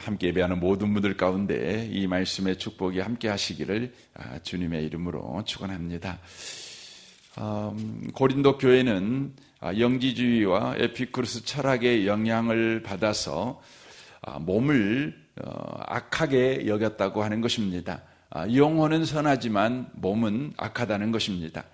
함께 예배하는 모든 분들 가운데 이 말씀의 축복이 함께 하시기를 주님의 이름으로 축원합니다. 고린도 교회는 영지주의와 에피쿠르스 철학의 영향을 받아서 몸을 악하게 여겼다고 하는 것입니다. 영혼은 선하지만 몸은 악하다는 것입니다.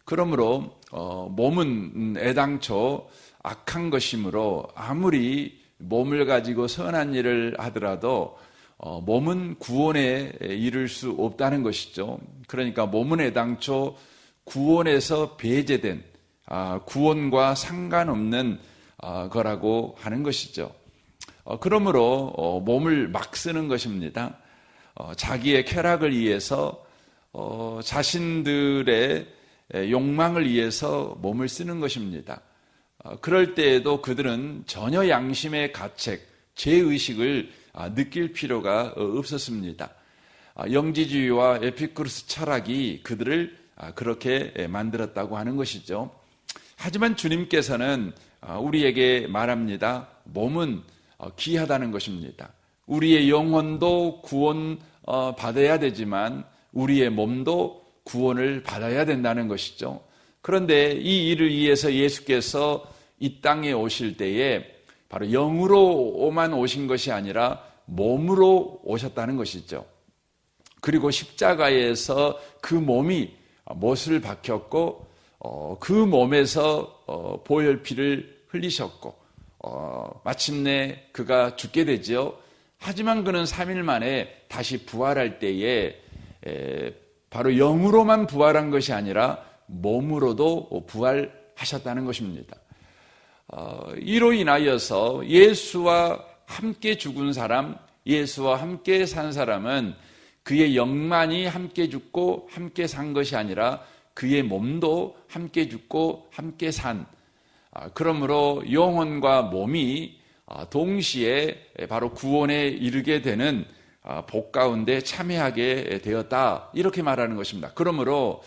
그러므로 몸은 애당초 악한 것이므로 아무리 몸을 가지고 선한 일을 하더라도 몸은 구원에 이를 수 없다는 것이죠. 그러니까 몸은 애당초 구원에서 배제된 구원과 상관없는 거라고 하는 것이죠. 그러므로 몸을 막 쓰는 것입니다. 자기의 쾌락을 위해서 자신들의 욕망을 위해서 몸을 쓰는 것입니다. 그럴 때에도 그들은 전혀 양심의 가책, 죄의식을 느낄 필요가 없었습니다. 영지주의와 에피쿠르스 철학이 그들을 그렇게 만들었다고 하는 것이죠. 하지만 주님께서는 우리에게 말합니다. 몸은 귀하다는 것입니다. 우리의 영혼도 구원 받아야 되지만 우리의 몸도 구원을 받아야 된다는 것이죠. 그런데 이 일을 위해서 예수께서 이 땅에 오실 때에 바로 영으로만 오신 것이 아니라 몸으로 오셨다는 것이죠. 그리고 십자가에서 그 몸이 못을 박혔고 그 몸에서 보혈피를 흘리셨고 마침내 그가 죽게 되지요. 하지만 그는 3일 만에 다시 부활할 때에 바로 영으로만 부활한 것이 아니라 몸으로도 부활하셨다는 것입니다. 이로 인하여서 예수와 함께 죽은 사람, 예수와 함께 산 사람은 그의 영만이 함께 죽고 함께 산 것이 아니라 그의 몸도 함께 죽고 함께 산, 그러므로 영혼과 몸이 동시에 바로 구원에 이르게 되는 복 가운데 참여하게 되었다, 이렇게 말하는 것입니다. 그러므로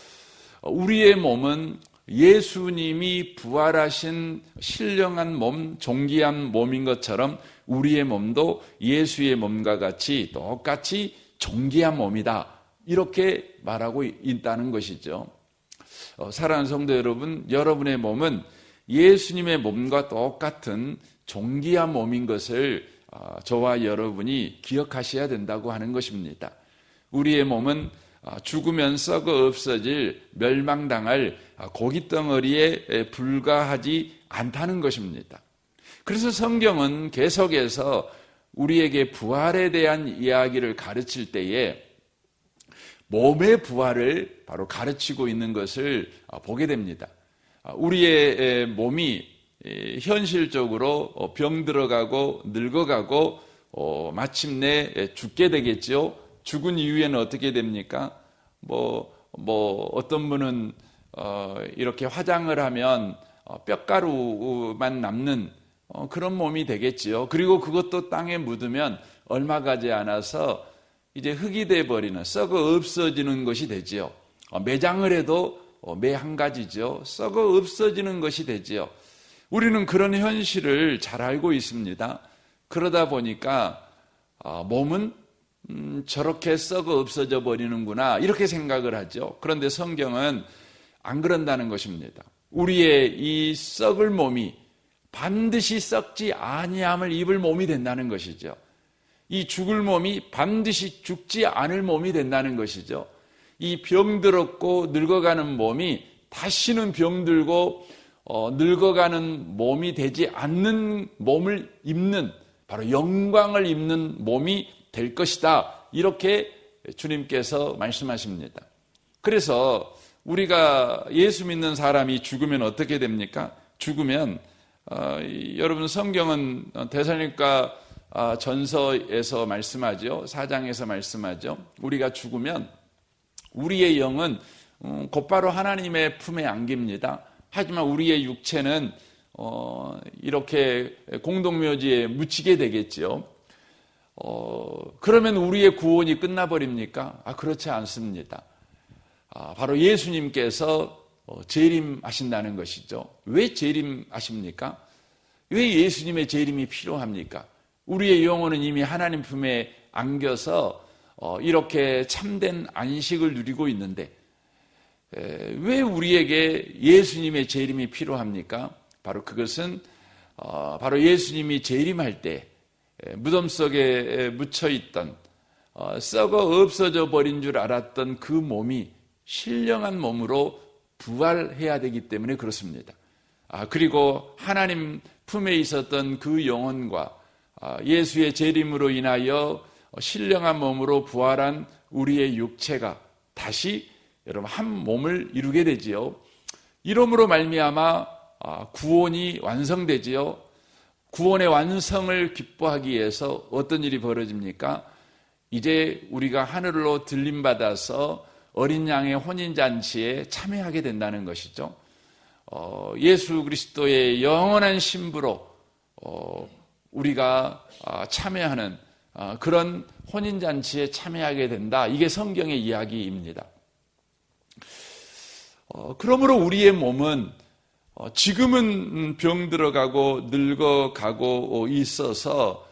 우리의 몸은 예수님이 부활하신 신령한 몸, 존귀한 몸인 것처럼 우리의 몸도 예수의 몸과 같이 똑같이 존귀한 몸이다, 이렇게 말하고 있다는 것이죠. 사랑하는 성도 여러분, 여러분의 몸은 예수님의 몸과 똑같은 존귀한 몸인 것을 저와 여러분이 기억하셔야 된다고 하는 것입니다. 우리의 몸은 죽으면 썩어 없어질 멸망당할 고깃덩어리에 불과하지 않다는 것입니다. 그래서 성경은 계속해서 우리에게 부활에 대한 이야기를 가르칠 때에 몸의 부활을 바로 가르치고 있는 것을 보게 됩니다. 우리의 몸이 현실적으로 병들어가고 늙어가고 마침내 죽게 되겠죠. 죽은 이후에는 어떻게 됩니까? 어떤 분은 이렇게 화장을 하면 뼈가루만 남는 그런 몸이 되겠지요. 그리고 그것도 땅에 묻으면 얼마 가지 않아서 이제 흙이 돼버리는, 썩어 없어지는 것이 되지요. 매장을 해도 매 한 가지죠. 썩어 없어지는 것이 되지요. 우리는 그런 현실을 잘 알고 있습니다. 그러다 보니까 몸은 저렇게 썩어 없어져 버리는구나, 이렇게 생각을 하죠. 그런데 성경은 안 그런다는 것입니다. 우리의 이 썩을 몸이 반드시 썩지 아니함을 입을 몸이 된다는 것이죠. 이 죽을 몸이 반드시 죽지 않을 몸이 된다는 것이죠. 이 병들었고 늙어가는 몸이 다시는 병들고 늙어가는 몸이 되지 않는 몸을 입는, 바로 영광을 입는 몸이 될 것이다, 이렇게 주님께서 말씀하십니다. 그래서 우리가 예수 믿는 사람이 죽으면 어떻게 됩니까? 죽으면 여러분, 성경은 데살로니가 전서에서 말씀하죠. 4장에서 말씀하죠. 우리가 죽으면 우리의 영은 곧바로 하나님의 품에 안깁니다. 하지만 우리의 육체는 이렇게 공동묘지에 묻히게 되겠죠. 그러면 우리의 구원이 끝나버립니까? 그렇지 않습니다. 바로 예수님께서 재림하신다는 것이죠. 왜 재림하십니까? 왜 예수님의 재림이 필요합니까? 우리의 영혼은 이미 하나님 품에 안겨서 이렇게 참된 안식을 누리고 있는데 왜 우리에게 예수님의 재림이 필요합니까? 바로 그것은 바로 예수님이 재림할 때 무덤 속에 묻혀있던 썩어 없어져 버린 줄 알았던 그 몸이 신령한 몸으로 부활해야 되기 때문에 그렇습니다. 그리고 하나님 품에 있었던 그 영혼과 예수의 재림으로 인하여 신령한 몸으로 부활한 우리의 육체가 다시 여러분 한 몸을 이루게 되지요. 이러므로 말미암아 구원이 완성되지요. 구원의 완성을 기뻐하기 위해서 어떤 일이 벌어집니까? 이제 우리가 하늘로 들림받아서 어린 양의 혼인잔치에 참여하게 된다는 것이죠. 예수 그리스도의 영원한 신부로 우리가 참여하는 그런 혼인잔치에 참여하게 된다. 이게 성경의 이야기입니다. 그러므로 우리의 몸은 지금은 병들어가고 늙어가고 있어서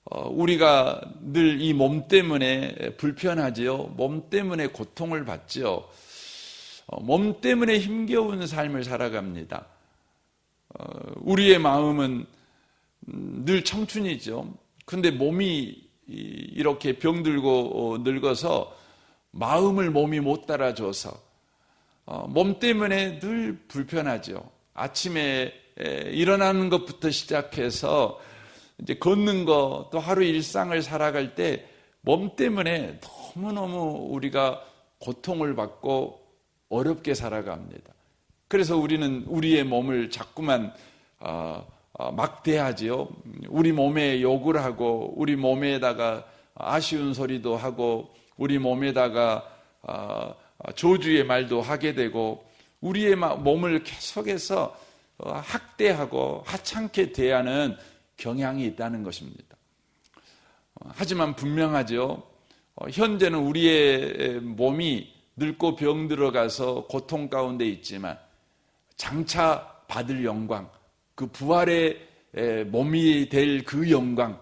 우리가 늘 이 몸 때문에 불편하지요. 몸 때문에 고통을 받지요. 몸 때문에 힘겨운 삶을 살아갑니다. 우리의 마음은 늘 청춘이죠. 근데 몸이 이렇게 병들고 늙어서 마음을 몸이 못 따라줘서 몸 때문에 늘 불편하죠. 아침에 일어나는 것부터 시작해서 이제 걷는 거, 또 하루 일상을 살아갈 때 몸 때문에 너무너무 우리가 고통을 받고 어렵게 살아갑니다. 그래서 우리는 우리의 몸을 자꾸만 막대하지요. 우리 몸에 욕을 하고 우리 몸에다가 아쉬운 소리도 하고 우리 몸에다가 저주의 말도 하게 되고 우리의 몸을 계속해서 학대하고 하찮게 대하는 경향이 있다는 것입니다. 하지만 분명하죠. 현재는 우리의 몸이 늙고 병들어가서 고통 가운데 있지만 장차 받을 영광, 그 부활의 몸이 될 그 영광,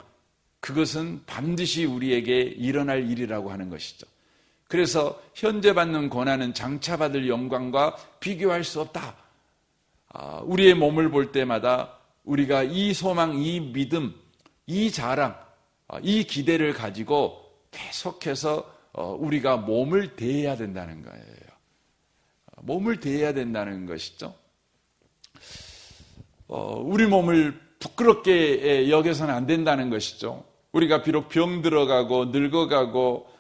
그것은 반드시 우리에게 일어날 일이라고 하는 것이죠. 그래서 현재 받는 고난은 장차 받을 영광과 비교할 수 없다. 우리의 몸을 볼 때마다 우리가 이 소망, 이 믿음, 이 자랑, 이 기대를 가지고 계속해서 우리가 몸을 대해야 된다는 거예요. 몸을 대해야 된다는 것이죠. 우리 몸을 부끄럽게 여겨서는 안 된다는 것이죠. 우리가 비록 병들어가고 늙어가고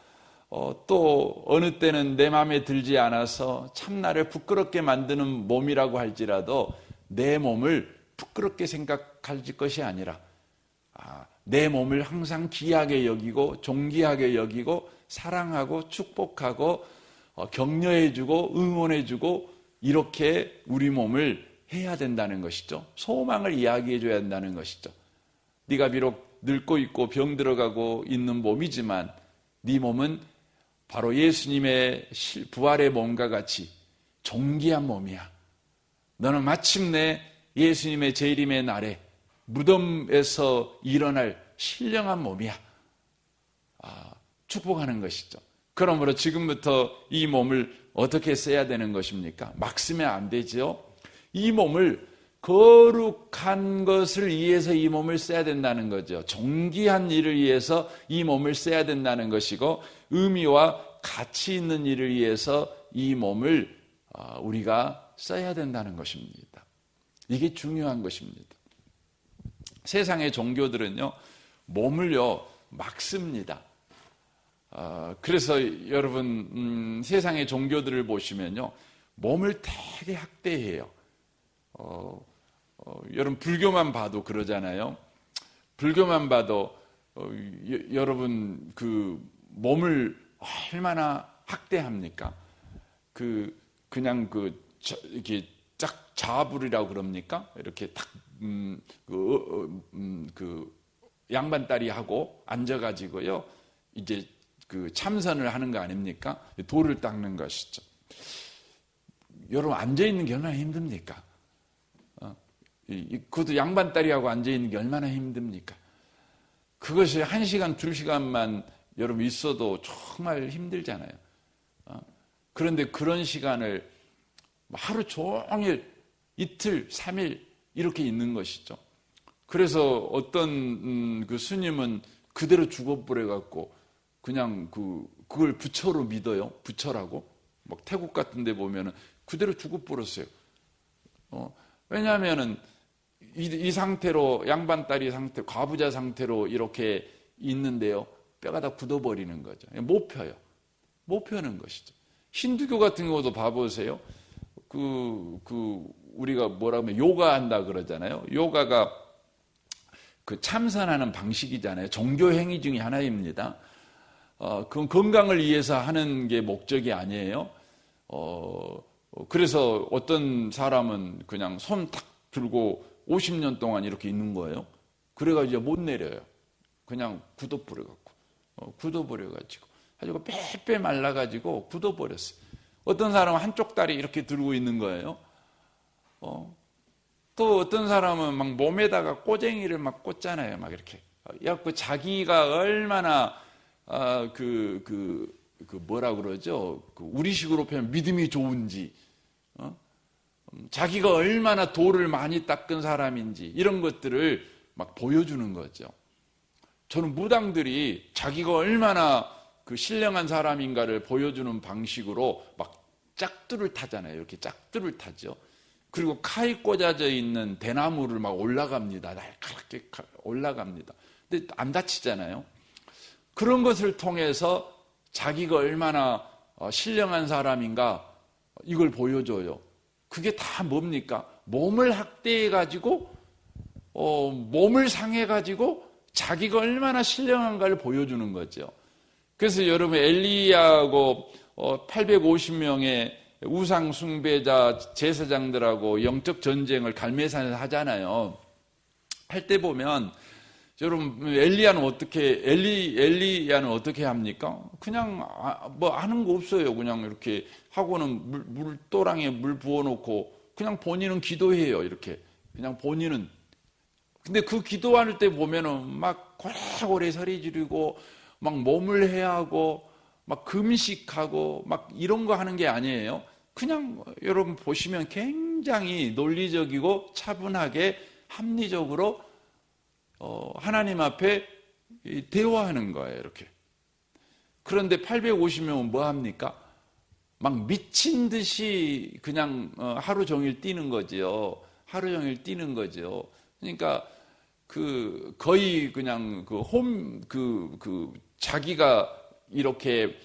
또 어느 때는 내 마음에 들지 않아서 참나를 부끄럽게 만드는 몸이라고 할지라도 내 몸을 부끄럽게 생각할 것이 아니라 내 몸을 항상 귀하게 여기고 존귀하게 여기고 사랑하고 축복하고 격려해주고 응원해주고 이렇게 우리 몸을 해야 된다는 것이죠. 소망을 이야기해줘야 한다는 것이죠. 네가 비록 늙고 있고 병들어가고 있는 몸이지만 네 몸은 바로 예수님의 부활의 몸과 같이 존귀한 몸이야. 너는 마침내 예수님의 재림의 날에 무덤에서 일어날 신령한 몸이야. 축복하는 것이죠. 그러므로 지금부터 이 몸을 어떻게 써야 되는 것입니까? 막 쓰면 안 되죠. 이 몸을 거룩한 것을 위해서 이 몸을 써야 된다는 거죠. 존귀한 일을 위해서 이 몸을 써야 된다는 것이고 의미와 가치 있는 일을 위해서 이 몸을 우리가 써야 된다는 것입니다. 이게 중요한 것입니다. 세상의 종교들은요, 몸을요, 막 씁니다. 그래서 여러분, 세상의 종교들을 보시면요, 몸을 되게 학대해요. 여러분, 불교만 봐도 그러잖아요. 불교만 봐도, 여러분, 그 몸을 얼마나 학대합니까? 그냥 이렇게 짝 자불이라고 그럽니까? 이렇게 딱, 양반다리 하고 앉아가지고요, 이제 참선을 하는 거 아닙니까? 돌을 닦는 것이죠. 여러분, 앉아있는 게 얼마나 힘듭니까? 그것도 양반다리하고 앉아있는 게 얼마나 힘듭니까? 그것이 1시간, 2시간만 여러분 있어도 정말 힘들잖아요. 그런데 그런 시간을 하루 종일 이틀, 3일 이렇게 있는 것이죠. 그래서 어떤 그 스님은 그대로 죽어버려 갖고 그냥 그걸 부처로 믿어요. 부처라고. 막 태국 같은 데 보면은 그대로 죽어버렸어요. 왜냐하면은 이 상태로 양반다리 상태, 과부자 상태로 이렇게 있는데요. 뼈가 다 굳어버리는 거죠. 못 펴요. 못 펴는 것이죠. 힌두교 같은 경우도 봐보세요. 우리가 뭐라고 하면 요가 한다 그러잖아요. 요가가 그 참선하는 방식이잖아요. 종교 행위 중에 하나입니다. 그건 건강을 위해서 하는 게 목적이 아니에요. 그래서 어떤 사람은 그냥 손 탁 들고 50년 동안 이렇게 있는 거예요. 그래가지고 이제 못 내려요. 그냥 굳어버려가지고. 가지고 빼빼 말라가지고 굳어버렸어요. 어떤 사람은 한쪽 다리 이렇게 들고 있는 거예요. 또 어떤 사람은 막 몸에다가 꼬쟁이를 막 꽂잖아요. 막 이렇게. 그 자기가 얼마나, 뭐라 그러죠? 우리식으로 표현 믿음이 좋은지, 자기가 얼마나 도를 많이 닦은 사람인지, 이런 것들을 막 보여주는 거죠. 저는 무당들이 자기가 얼마나 신령한 사람인가를 보여주는 방식으로 막 짝두를 타잖아요. 이렇게 짝두를 타죠. 그리고 칼이 꽂아져 있는 대나무를 막 올라갑니다. 날카롭게 올라갑니다. 근데 안 다치잖아요. 그런 것을 통해서 자기가 얼마나 신령한 사람인가 이걸 보여줘요. 그게 다 뭡니까? 몸을 학대해가지고 몸을 상해가지고 자기가 얼마나 신령한가를 보여주는 거죠. 그래서 여러분 엘리야하고 850명의 우상 숭배자 제사장들하고 영적 전쟁을 갈매산에서 하잖아요. 할 때 보면 여러분 엘리야는 어떻게 합니까? 그냥 뭐 하는 거 없어요. 그냥 이렇게 하고는 물도랑에 물 부어놓고 그냥 본인은 기도해요. 이렇게 그냥 본인은. 근데 그 기도할 때 보면은 막 고래고래 소리 지르고 막 몸을 해하고 막 금식하고 막 이런 거 하는 게 아니에요. 그냥 여러분 보시면 굉장히 논리적이고 차분하게 합리적으로 하나님 앞에 대화하는 거예요. 이렇게. 그런데 850명은 뭐 합니까? 막 미친 듯이 그냥 하루 종일 뛰는 거지요. 하루 종일 뛰는 거죠. 그러니까 거의 그냥 자기가 이렇게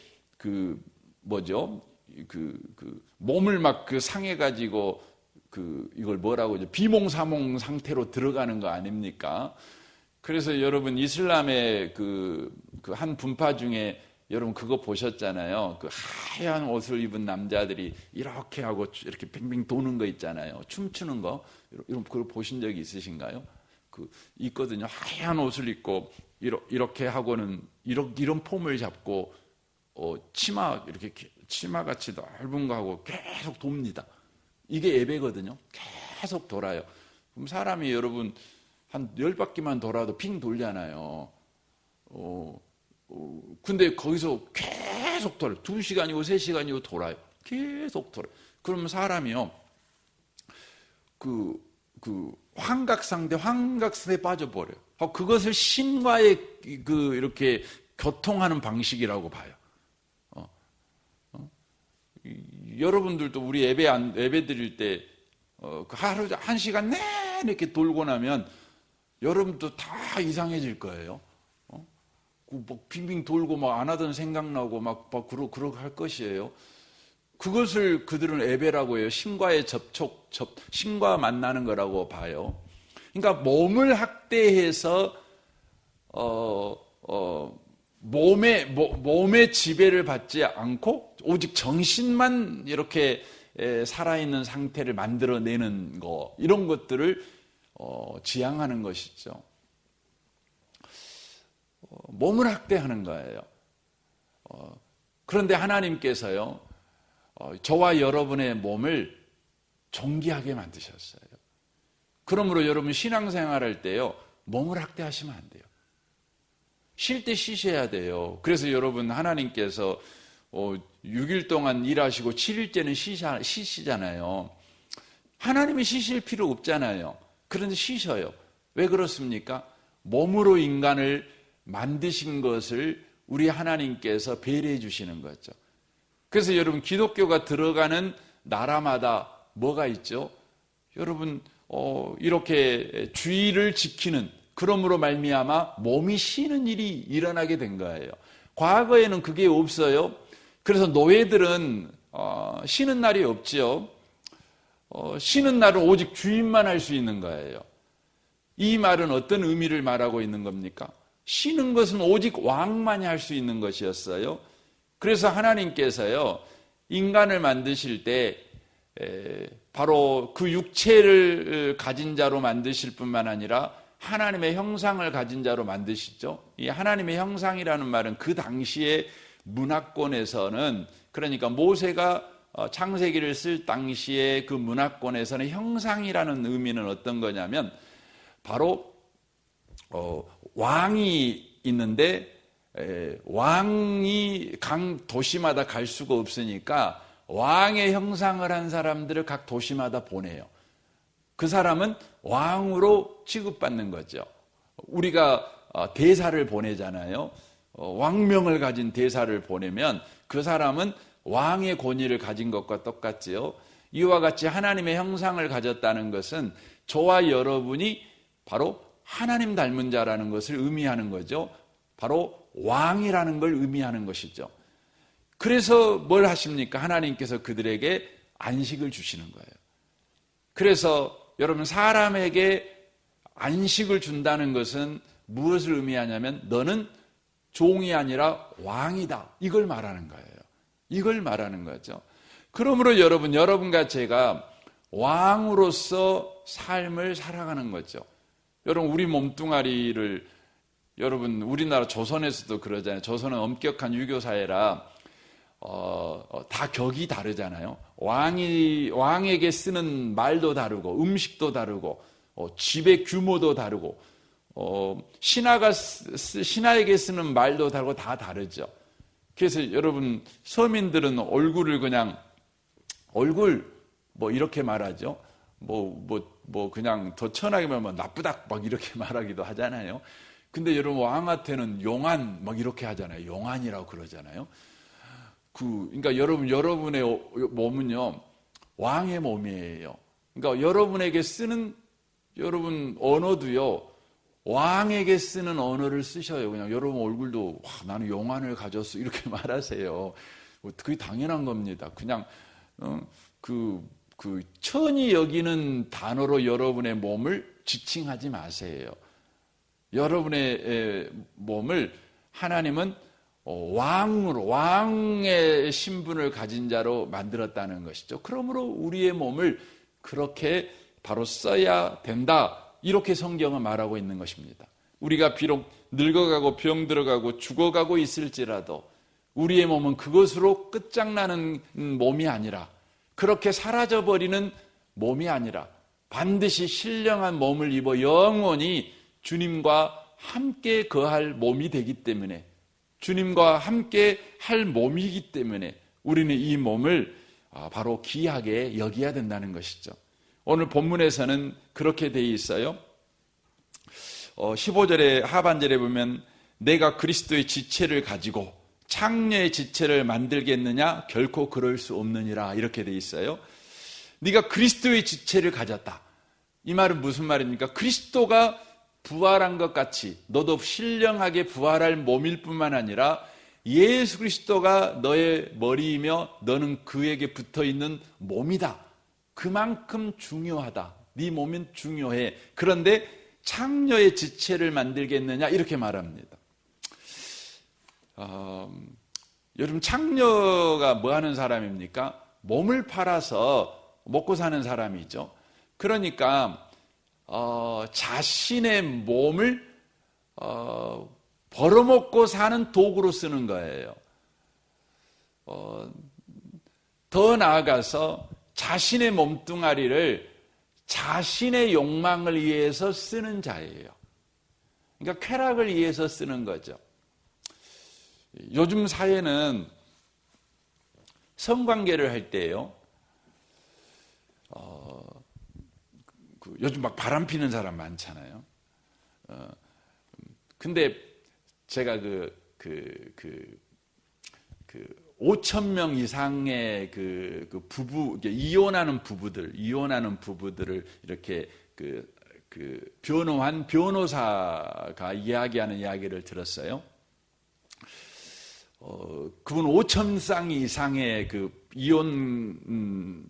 몸을 막 상해가지고 이걸 뭐라고 하죠? 비몽사몽 상태로 들어가는 거 아닙니까? 그래서 여러분 이슬람의 한 분파 중에 여러분 그거 보셨잖아요. 하얀 옷을 입은 남자들이 이렇게 하고 이렇게 빙빙 도는 거 있잖아요. 춤추는 거. 이런 그거 보신 적이 있으신가요? 있거든요. 하얀 옷을 입고 이렇게 하고는 이런 폼을 잡고 이렇게 치마같이 넓은 거 하고 계속 돕니다. 이게 예배거든요. 계속 돌아요. 그럼 사람이 여러분 한 10바퀴만 돌아도 핑 돌잖아요. 근데 거기서 계속 돌아요. 2시간이고 3시간이고 돌아요. 계속 돌아요. 그러면 사람이요. 환각상태에 빠져버려요. 그것을 신과의 이렇게 교통하는 방식이라고 봐요. 여러분들도 우리 예배 드릴 때 하루 1시간 내내 이렇게 돌고 나면 여러분도 다 이상해질 거예요. 막 빙빙 돌고 막 안 하던 생각나고 막 그러고 할 것이에요. 그것을 그들은 예배라고 해요. 신과의 신과 만나는 거라고 봐요. 그러니까 몸을 학대해서 몸의 지배를 받지 않고 오직 정신만 이렇게 살아있는 상태를 만들어내는 거, 이런 것들을 지향하는 것이죠. 몸을 학대하는 거예요. 그런데 하나님께서요, 저와 여러분의 몸을 존귀하게 만드셨어요. 그러므로 여러분 신앙생활 할 때요, 몸을 학대하시면 안 돼요. 쉴 때 쉬셔야 돼요. 그래서 여러분 하나님께서 6일 동안 일하시고 7일째는 쉬시잖아요. 하나님이 쉬실 필요 없잖아요. 그런데 쉬셔요. 왜 그렇습니까? 몸으로 인간을 만드신 것을 우리 하나님께서 배려해 주시는 거죠. 그래서 여러분 기독교가 들어가는 나라마다 뭐가 있죠? 여러분 이렇게 주의를 지키는, 그러므로 말미암아 몸이 쉬는 일이 일어나게 된 거예요. 과거에는 그게 없어요. 그래서 노예들은 쉬는 날이 없지요. 쉬는 날은 오직 주인만 할 수 있는 거예요. 이 말은 어떤 의미를 말하고 있는 겁니까? 쉬는 것은 오직 왕만이 할 수 있는 것이었어요. 그래서 하나님께서요, 인간을 만드실 때 바로 그 육체를 가진 자로 만드실 뿐만 아니라 하나님의 형상을 가진 자로 만드시죠. 이 하나님의 형상이라는 말은 그 당시에 문화권에서는, 그러니까 모세가 창세기를 쓸 당시에 그 문화권에서는 형상이라는 의미는 어떤 거냐면 바로 왕이 있는데 왕이 각 도시마다 갈 수가 없으니까 왕의 형상을 한 사람들을 각 도시마다 보내요. 그 사람은 왕으로 취급받는 거죠. 우리가 대사를 보내잖아요. 왕명을 가진 대사를 보내면 그 사람은 왕의 권위를 가진 것과 똑같지요. 이와 같이 하나님의 형상을 가졌다는 것은 저와 여러분이 바로 하나님 닮은 자라는 것을 의미하는 거죠. 바로 왕이라는 걸 의미하는 것이죠. 그래서 뭘 하십니까? 하나님께서 그들에게 안식을 주시는 거예요. 그래서 여러분, 사람에게 안식을 준다는 것은 무엇을 의미하냐면 너는 종이 아니라 왕이다, 이걸 말하는 거예요. 이걸 말하는 거죠. 그러므로 여러분과 제가 왕으로서 삶을 살아가는 거죠. 여러분, 우리 몸뚱아리를, 여러분 우리나라 조선에서도 그러잖아요. 조선은 엄격한 유교사회라 다 격이 다르잖아요. 왕에게 쓰는 말도 다르고 음식도 다르고 집의 규모도 다르고 신하에게 쓰는 말도 다르고 다 다르죠. 그래서 여러분, 서민들은 얼굴을 그냥 얼굴 뭐 이렇게 말하죠. 그냥 더 천하게 말하면 나쁘다 막 이렇게 말하기도 하잖아요. 근데 여러분, 왕한테는 용안 막 이렇게 하잖아요. 용안이라고 그러잖아요. 그러니까 여러분의 몸은요, 왕의 몸이에요. 그러니까 여러분에게 쓰는 여러분 언어도요, 왕에게 쓰는 언어를 쓰셔요. 그냥 여러분 얼굴도 나는 용안을 가졌어 이렇게 말하세요. 그게 당연한 겁니다. 그냥 천히 여기는 단어로 여러분의 몸을 지칭하지 마세요. 여러분의 몸을 하나님은 왕의 신분을 가진 자로 만들었다는 것이죠. 그러므로 우리의 몸을 그렇게 바로 써야 된다, 이렇게 성경은 말하고 있는 것입니다. 우리가 비록 늙어가고 병들어가고 죽어가고 있을지라도 우리의 몸은 그것으로 끝장나는 몸이 아니라, 그렇게 사라져버리는 몸이 아니라 반드시 신령한 몸을 입어 영원히 주님과 함께 거할 몸이 되기 때문에, 주님과 함께 할 몸이기 때문에 우리는 이 몸을 바로 귀하게 여겨야 된다는 것이죠. 오늘 본문에서는 그렇게 되어 있어요. 15절의 하반절에 보면 내가 그리스도의 지체를 가지고 창녀의 지체를 만들겠느냐? 결코 그럴 수 없느니라, 이렇게 되어 있어요. 네가 그리스도의 지체를 가졌다. 이 말은 무슨 말입니까? 그리스도가 부활한 것 같이 너도 신령하게 부활할 몸일 뿐만 아니라 예수 그리스도가 너의 머리이며 너는 그에게 붙어있는 몸이다. 그만큼 중요하다. 네 몸은 중요해. 그런데 창녀의 지체를 만들겠느냐? 이렇게 말합니다. 여러분, 창녀가 뭐 하는 사람입니까? 몸을 팔아서 먹고 사는 사람이죠. 그러니까 자신의 몸을 벌어먹고 사는 도구로 쓰는 거예요. 더 나아가서 자신의 몸뚱아리를 자신의 욕망을 위해서 쓰는 자예요. 그러니까 쾌락을 위해서 쓰는 거죠. 요즘 사회는 성관계를 할 때요, 요즘 막 바람 피는 사람 많잖아요. 근데 제가 5천 명 이상의 그 부부, 이혼하는 부부들을 이렇게 변호한 변호사가 이야기하는 이야기를 들었어요. 그분 5천 쌍 이상의 이혼하는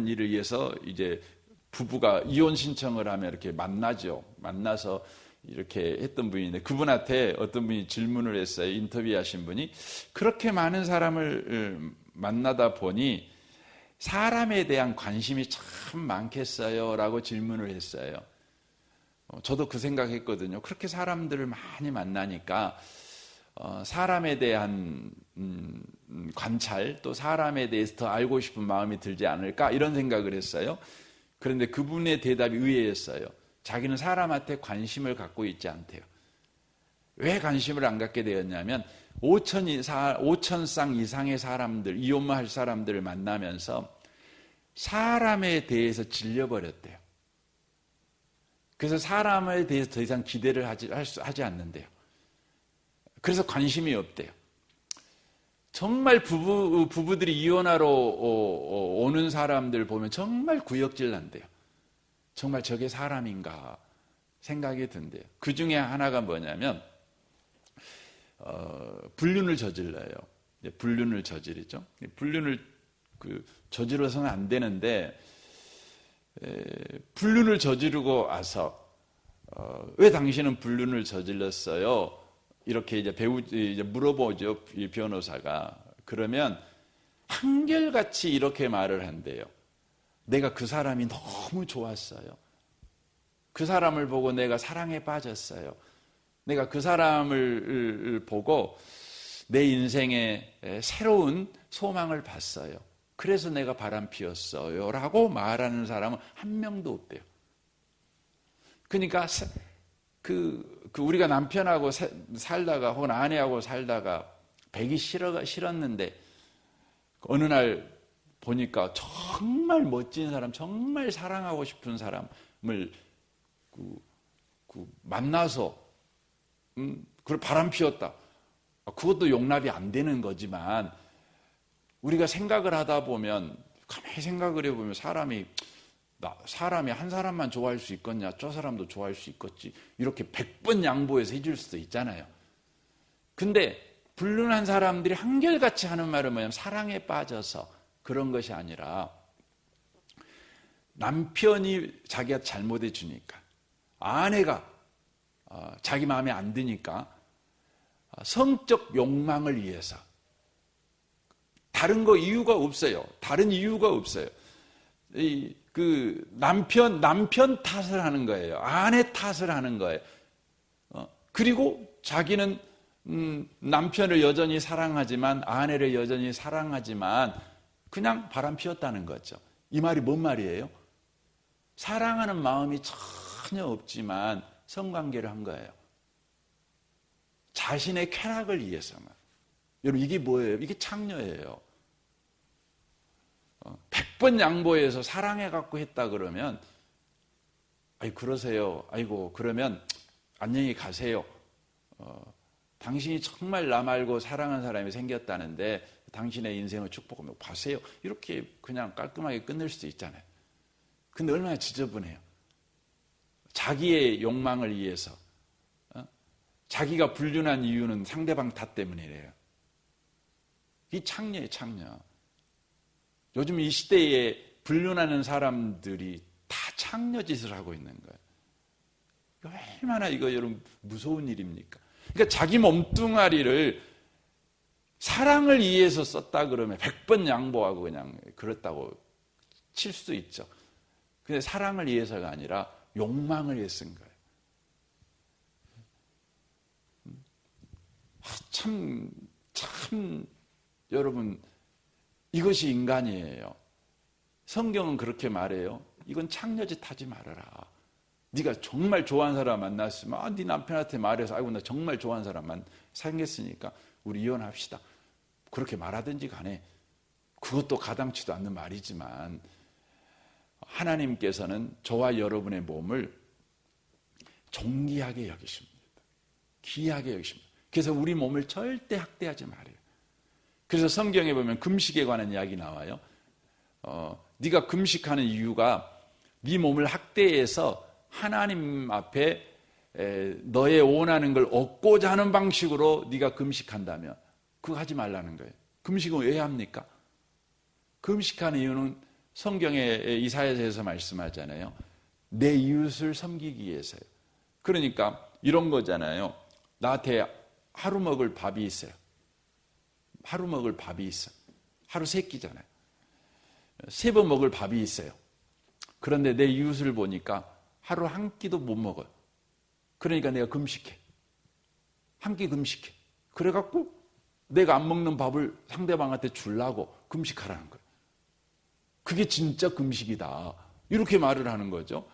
일을 위해서 이제 부부가 이혼 신청을 하면 이렇게 만나서 이렇게 했던 분인데, 그분한테 어떤 분이 질문을 했어요. 인터뷰하신 분이, 그렇게 많은 사람을 만나다 보니 사람에 대한 관심이 참 많겠어요? 라고 질문을 했어요. 저도 그 생각했거든요. 그렇게 사람들을 많이 만나니까 사람에 대한 관찰, 또 사람에 대해서 더 알고 싶은 마음이 들지 않을까, 이런 생각을 했어요. 그런데 그분의 대답이 의외였어요. 자기는 사람한테 관심을 갖고 있지 않대요. 왜 관심을 안 갖게 되었냐면 5천 쌍 이상의 사람들, 이혼만 할 사람들을 만나면서 사람에 대해서 질려버렸대요. 그래서 사람에 대해서 더 이상 기대를 하지 않는데요. 그래서 관심이 없대요. 정말 부부들이 이혼하러 오는 사람들 보면 정말 구역질 난대요. 정말 저게 사람인가 생각이 든대요. 그 중에 하나가 뭐냐면 불륜을 저질러요. 불륜을 저지르죠. 불륜을 저지러서는 안 되는데, 불륜을 저지르고 와서 왜 당신은 불륜을 저질렀어요? 이렇게 이제 물어보죠, 이 변호사가. 그러면 한결같이 이렇게 말을 한대요. 내가 그 사람이 너무 좋았어요. 그 사람을 보고 내가 사랑에 빠졌어요. 내가 그 사람을 보고 내 인생에 새로운 소망을 봤어요. 그래서 내가 바람 피웠어요. 라고 말하는 사람은 한 명도 없대요. 그러니까 우리가 남편하고 살다가 혹은 아내하고 살다가 배기 싫었는데 어느 날 보니까 정말 멋진 사람, 정말 사랑하고 싶은 사람을 만나서 그걸 바람 피웠다. 그것도 용납이 안 되는 거지만, 우리가 생각을 하다 보면, 가만히 생각을 해보면 사람이 한 사람만 좋아할 수 있겠냐, 저 사람도 좋아할 수 있겠지, 이렇게 100번 양보해서 해줄 수도 있잖아요. 근데 불륜한 사람들이 한결같이 하는 말은 뭐냐면, 사랑에 빠져서 그런 것이 아니라 남편이 자기가 잘못해 주니까, 아내가 자기 마음에 안 드니까 성적 욕망을 위해서, 다른 이유가 없어요. 다른 이유가 없어요. 남편 탓을 하는 거예요. 아내 탓을 하는 거예요. 그리고 자기는 남편을 여전히 사랑하지만, 아내를 여전히 사랑하지만 그냥 바람 피웠다는 거죠. 이 말이 뭔 말이에요? 사랑하는 마음이 전혀 없지만 성관계를 한 거예요. 자신의 쾌락을 위해서만. 여러분, 이게 뭐예요? 이게 창녀예요. 100번 양보해서 사랑해갖고 했다 그러면, 그러세요. 아이고, 그러면 안녕히 가세요. 당신이 정말 나 말고 사랑한 사람이 생겼다는데 당신의 인생을 축복하며 가세요. 이렇게 그냥 깔끔하게 끝낼 수도 있잖아요. 근데 얼마나 지저분해요. 자기의 욕망을 위해서, 자기가 불륜한 이유는 상대방 탓 때문이래요. 이 창녀예요, 창녀. 요즘 이 시대에 불륜하는 사람들이 다 창녀 짓을 하고 있는 거예요. 얼마나 이거 여러분 무서운 일입니까? 그러니까 자기 몸뚱아리를 사랑을 위해서 썼다 그러면 100번 양보하고 그냥 그렇다고 칠 수도 있죠. 근데 사랑을 위해서가 아니라 욕망을 위해 쓴 거예요. 참 여러분, 이것이 인간이에요. 성경은 그렇게 말해요. 이건 창녀짓 하지 말아라. 네가 정말 좋아하는 사람 만났으면 네 남편한테 말해서 아이고 나 정말 좋아하는 사람만 생겼으니까 우리 이혼합시다. 그렇게 말하든지 간에 그것도 가당치도 않는 말이지만 하나님께서는 저와 여러분의 몸을 존귀하게 여기십니다. 귀하게 여기십니다. 그래서 우리 몸을 절대 학대하지 말아요. 그래서 성경에 보면 금식에 관한 이야기 나와요. 네가 금식하는 이유가 네 몸을 학대해서 하나님 앞에 너의 원하는 걸 얻고자 하는 방식으로 네가 금식한다면 그거 하지 말라는 거예요. 금식은 왜 합니까? 금식하는 이유는 성경의 이사야서에서 말씀하잖아요. 내 이웃을 섬기기 위해서요. 그러니까 이런 거잖아요. 나한테 하루 먹을 밥이 있어요. 하루 먹을 밥이 있어요. 하루 3끼잖아요. 3번 먹을 밥이 있어요. 그런데 내 이웃을 보니까 하루 한 끼도 못 먹어요. 그러니까 내가 금식해. 한 끼 금식해. 그래갖고 내가 안 먹는 밥을 상대방한테 주려고 금식하라는 거예요. 그게 진짜 금식이다. 이렇게 말을 하는 거죠.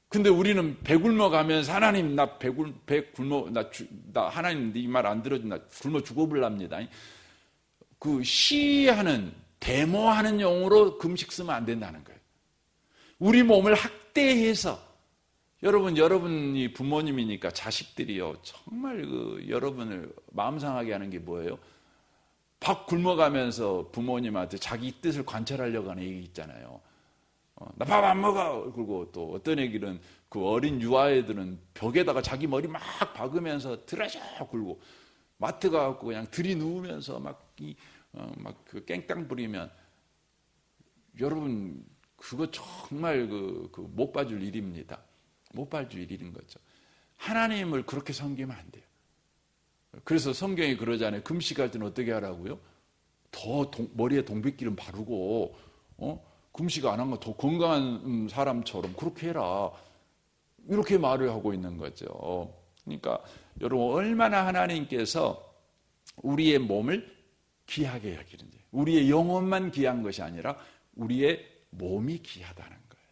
근데 우리는 배굶어 가면서 하나님 나 배굶어 나 하나님 이 말 안 들어준 나 굶어 죽어볼랍니다. 그 시하는 데모하는 용어로 금식 쓰면 안 된다는 거예요. 우리 몸을 학대해서 여러분이 부모님이니까 자식들이요 정말 여러분을 마음 상하게 하는 게 뭐예요? 밥 굶어가면서 부모님한테 자기 뜻을 관철하려고 하는 얘기 있잖아요. 나 밥 안 먹어. 그리고 또 어떤 애기는 그 어린 유아애들은 벽에다가 자기 머리 막 박으면서 드라셔 굴고 마트 가갖고 그냥 들이누우면서 그 깽땅 부리면 여러분 그거 정말 못 봐줄 일입니다. 못 봐줄 일인 거죠. 하나님을 그렇게 섬기면 안 돼요. 그래서 성경이 그러잖아요. 금식할 때는 어떻게 하라고요? 더 머리에 동백기름 바르고 금식 안 한 거 더 건강한 사람처럼 그렇게 해라. 이렇게 말을 하고 있는 거죠. 그러니까 여러분 얼마나 하나님께서 우리의 몸을 귀하게 여기는지, 우리의 영혼만 귀한 것이 아니라 우리의 몸이 귀하다는 거예요.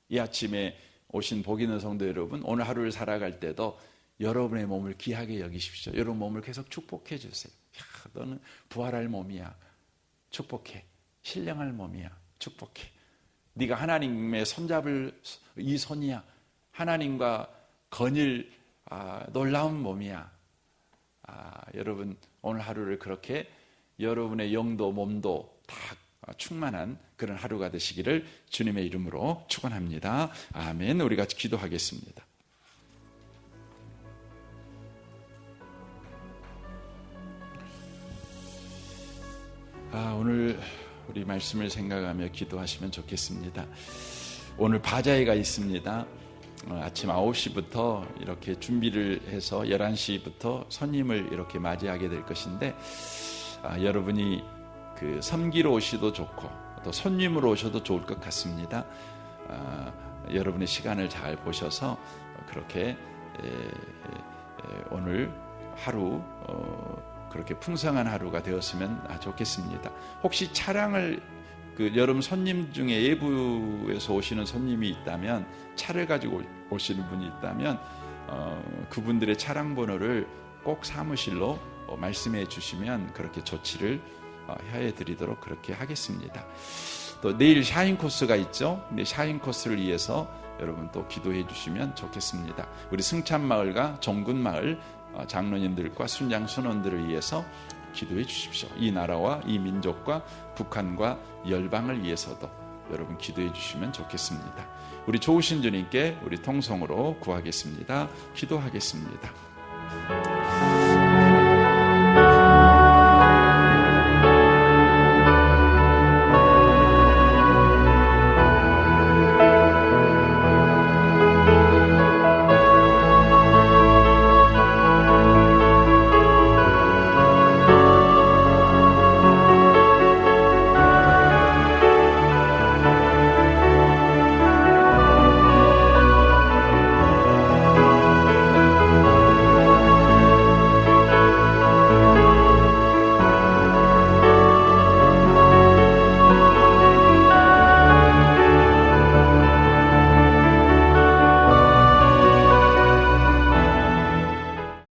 이 아침에 오신 복 있는 성도 여러분, 오늘 하루를 살아갈 때도 여러분의 몸을 귀하게 여기십시오. 여러분 몸을 계속 축복해 주세요. 야, 너는 부활할 몸이야. 축복해. 신령할 몸이야. 축복해. 네가 하나님의 손잡을 이 손이야. 하나님과 거닐 놀라운 몸이야. 여러분 오늘 하루를 그렇게 여러분의 영도 몸도 다 충만한 그런 하루가 되시기를 주님의 이름으로 축원합니다. 아멘. 우리 같이 기도하겠습니다. 오늘 우리 말씀을 생각하며 기도하시면 좋겠습니다. 오늘 바자회가 있습니다. 아침 9시부터 이렇게 준비를 해서 11시부터 손님을 이렇게 맞이하게 될 것인데 여러분이 그 섬기러 오셔도 좋고 또 손님으로 오셔도 좋을 것 같습니다. 여러분의 시간을 잘 보셔서 그렇게 오늘 하루 그렇게 풍성한 하루가 되었으면 좋겠습니다. 혹시 차량을 여러분 손님 중에 외부에서 오시는 손님이 있다면 차를 가지고 오시는 분이 있다면 그분들의 차량 번호를 꼭 사무실로 말씀해 주시면 그렇게 조치를 해 드리도록 그렇게 하겠습니다. 또 내일 샤인 코스가 있죠. 샤인 코스를 위해서 여러분 또 기도해 주시면 좋겠습니다. 우리 승찬마을과 종군마을 장로님들과 순장 순원들을 위해서 기도해 주십시오. 이 나라와 이 민족과 북한과 열방을 위해서도 여러분 기도해 주시면 좋겠습니다. 우리 좋으신 주님께 우리 통성으로 구하겠습니다. 기도하겠습니다.